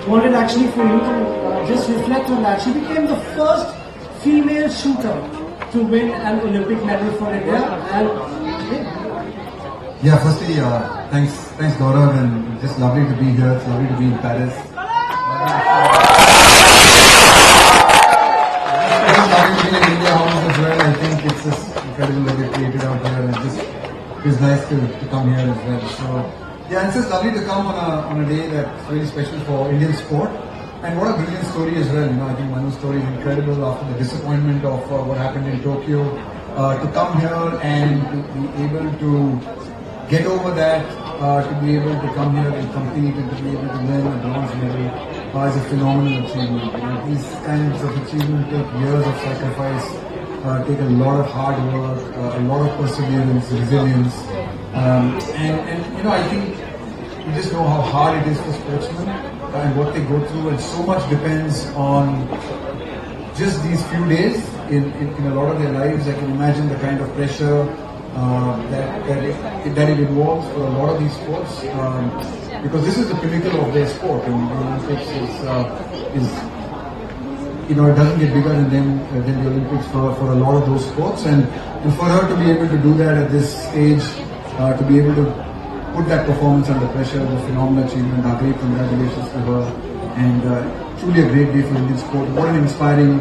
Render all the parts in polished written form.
wanted actually for you to just reflect on that. She became the first female shooter to win an Olympic medal for India. And yeah, firstly, thanks Gaurav, and just lovely to be here. It's lovely to be in Paris. Lovely to be in India House as well. I think it's just incredible what they created out here, and it just feels nice to come here as well. So yeah, it's just lovely to come on a day that's really special for Indian sport. And what a brilliant story as well. I think Manu's story is incredible after the disappointment of what happened in Tokyo. To come here and to be able to get over that, to be able to come here and compete and to be able to win a bronze medal is a phenomenal achievement. These kinds of achievements take years of sacrifice, take a lot of hard work, a lot of perseverance, resilience. And I think you just know how hard it is for sportsmen and what they go through, and so much depends on just these few days in a lot of their lives. I can imagine the kind of pressure that it involves for a lot of these sports, because this is the pinnacle of their sport, and the Olympics is it doesn't get bigger than the Olympics for a lot of those sports, and for her to be able to do that at this stage, to be able to put that performance under pressure was a phenomenal achievement. Our great congratulations to her, and truly a great day for Indian sport. What an inspiring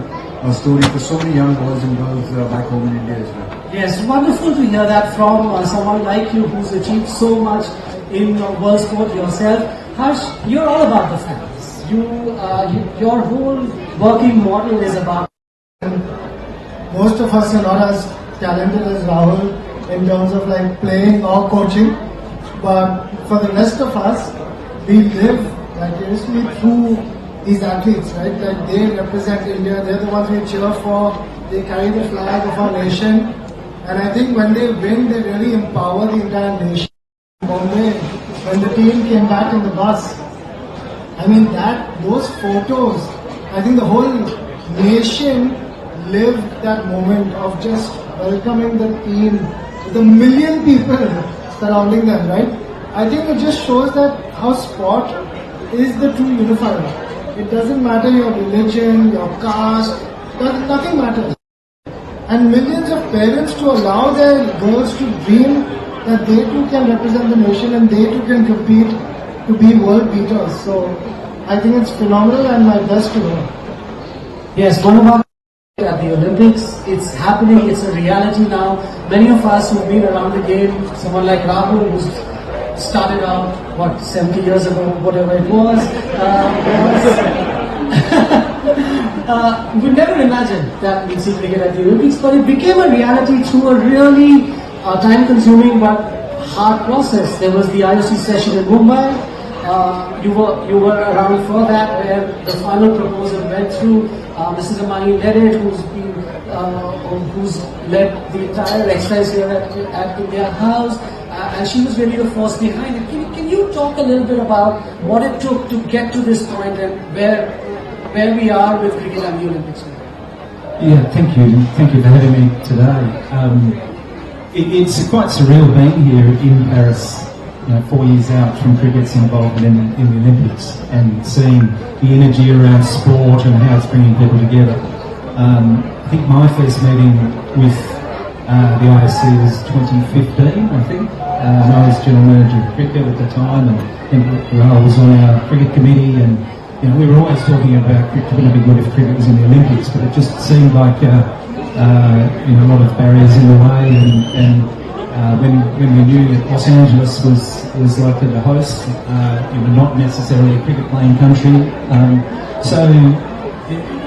story for so many young boys and girls back home in India as well. yes, wonderful to hear that from someone like you who's achieved so much in world sport yourself. Harsh, you're all about the fans. Your whole working model is about. Most of us are not as talented as Rahul in terms of like playing or coaching. But for the rest of us, we live vicariously through these athletes, right? Like they represent India, they're the ones we cheer for, they carry the flag of our nation. And I think when they win, they really empower the entire nation. Bombay, when the team came back in the bus, I mean those photos, I think the whole nation lived that moment of just welcoming the team with a million people surrounding them, right? I think it just shows that how sport is the true unifier. It doesn't matter your religion, your caste, nothing matters. And millions of parents to allow their girls to dream that they too can represent the nation and they too can compete to be world beaters. So I think it's phenomenal, and my best to her. Yes, one of our at the Olympics, it's happening, it's a reality now. Many of us who've been around the game, someone like Rahul who's started out, 70 years ago, whatever it was, we never imagined that we'd see cricket at the Olympics, but it became a reality through a really time-consuming but hard process. There was the IOC session in Mumbai. You were around for that, where the final proposal went through. Mrs. Amani led it, who's led the entire exercise here at India House, and she was really the force behind it. Can you talk a little bit about what it took to get to this point and where we are with cricket and the Olympics now? Yeah, thank you for having me today. It's quite surreal being here in Paris, 4 years out from cricket's involvement in the Olympics, and seeing the energy around sport and how it's bringing people together. I think my first meeting with the IOC was 2015, I think. I was general manager of cricket at the time, and Rahul was on our cricket committee, and we were always talking about cricket. It would be good if cricket was in the Olympics, but it just seemed like a lot of barriers in the way, and when we knew that Los Angeles was likely to host, not necessarily a cricket playing country, so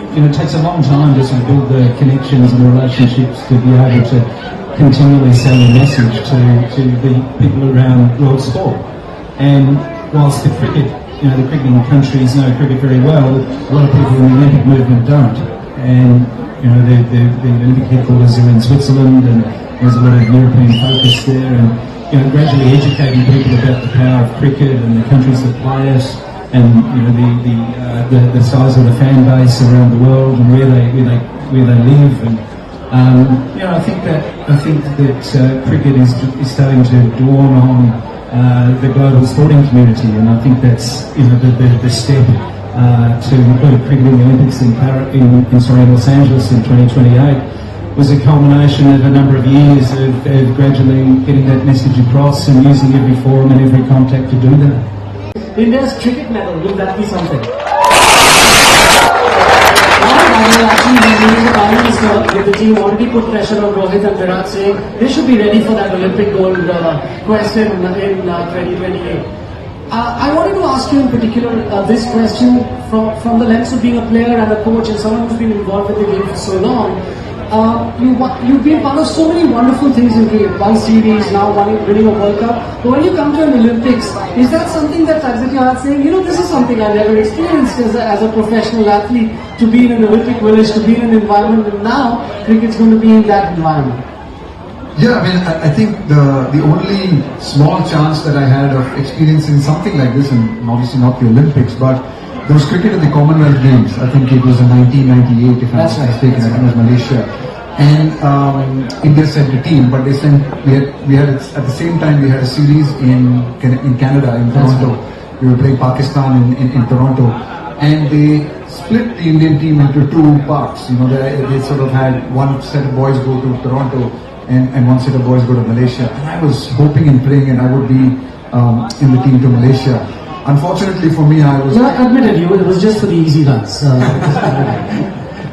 it takes a long time just to build the connections and the relationships to be able to continually send a message to the people around world sport. And whilst the cricketing countries know cricket very well, a lot of people in the Olympic movement don't. And the Olympic headquarters are in Switzerland, and there's a lot of European focus there, and gradually educating people about the power of cricket and the countries that play it, and the size of the fan base around the world and where they live. And I think that cricket is starting to dawn on the global sporting community, and I think that's the step to include cricket in the Olympics in Los Angeles in 2028 was a culmination of a number of years of gradually getting that message across and using every forum and every contact to do that. India's cricket medal, will that be something? Actually, the Prime Minister with the team already put pressure on Rohit and Virat, saying they should be ready for that Olympic gold quest in 2028. I wanted to ask you in particular this question from the lens of being a player and a coach and someone who's been involved with the game for so long. You've been part of so many wonderful things in cricket, one series, now winning a World Cup. But when you come to an Olympics, is that something that tugs at your heart saying, you know, this is something I've never experienced as a professional athlete, to be in an Olympic village, to be in an environment, and now cricket's going to be in that environment? Yeah, I mean, I think the only small chance that I had of experiencing something like this, and obviously not the Olympics, but there was cricket in the Commonwealth Games. I think it was in 1998, if I'm not mistaken. I think it was Malaysia. And India sent a team, but they sent, we had at the same time we had a series in Canada, in Toronto. We were playing Pakistan in Toronto. And they split the Indian team into two parts. You know, they sort of had one set of boys go to Toronto and one set of boys go to Malaysia. And I was hoping and praying and I would be in the team to Malaysia. Unfortunately for me, I was... No, I admitted you, it was just for the easy runs.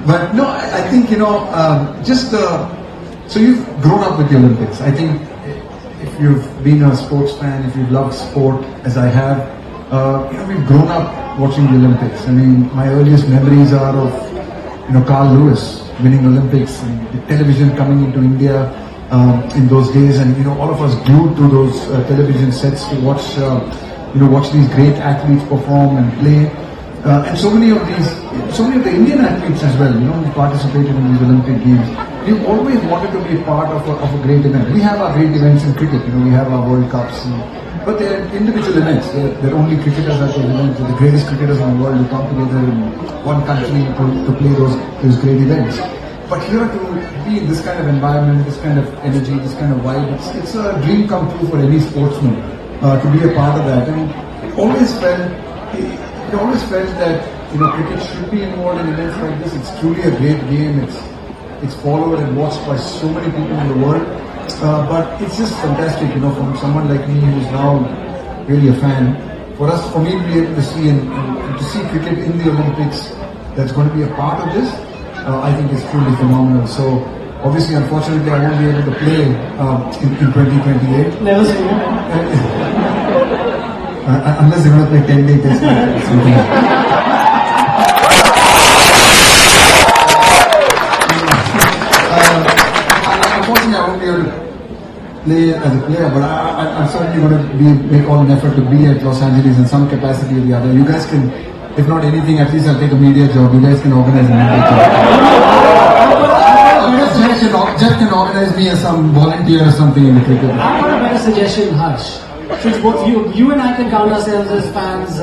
But no, I think, you know, so you've grown up with the Olympics. I think if you've been a sports fan, if you've loved sport as I have, you know, we've grown up watching the Olympics. I mean, my earliest memories are of, you know, Carl Lewis winning Olympics and the television coming into India in those days, and, you know, all of us glued to those television sets to watch these great athletes perform and play. And so many of the Indian athletes as well, you know, who participated in these Olympic Games. We've always wanted to be part of a great event. We have our great events in cricket, you know, we have our World Cups, but they're individual events. They're only cricketers at those events. They're the greatest cricketers in the world who come together in one country to play those great events. But here to be in this kind of environment, this kind of energy, this kind of vibe, it's a dream come true for any sportsman to be a part of that. And it always felt that, you know, cricket should be involved in events like this. It's truly a great game. It's followed and watched by so many people in the world. But it's just fantastic, you know, from someone like me who's now really a fan. For me to be able to see and to see cricket in the Olympics that's going to be a part of this, I think is truly phenomenal. So obviously, unfortunately, I won't be able to play in 2028. Never seen it. Unless they're going to play 10-day test match or something. Unfortunately, I won't be able to play as a player, but I'm certainly going to make all an effort to be at Los Angeles in some capacity or the other. You guys can, if not anything, at least I'll take a media job. You guys can organize a media job. Jeff can organize me as some volunteer or something in the cricket. I've got a better suggestion, Harsh. Since both you and I can count ourselves as fans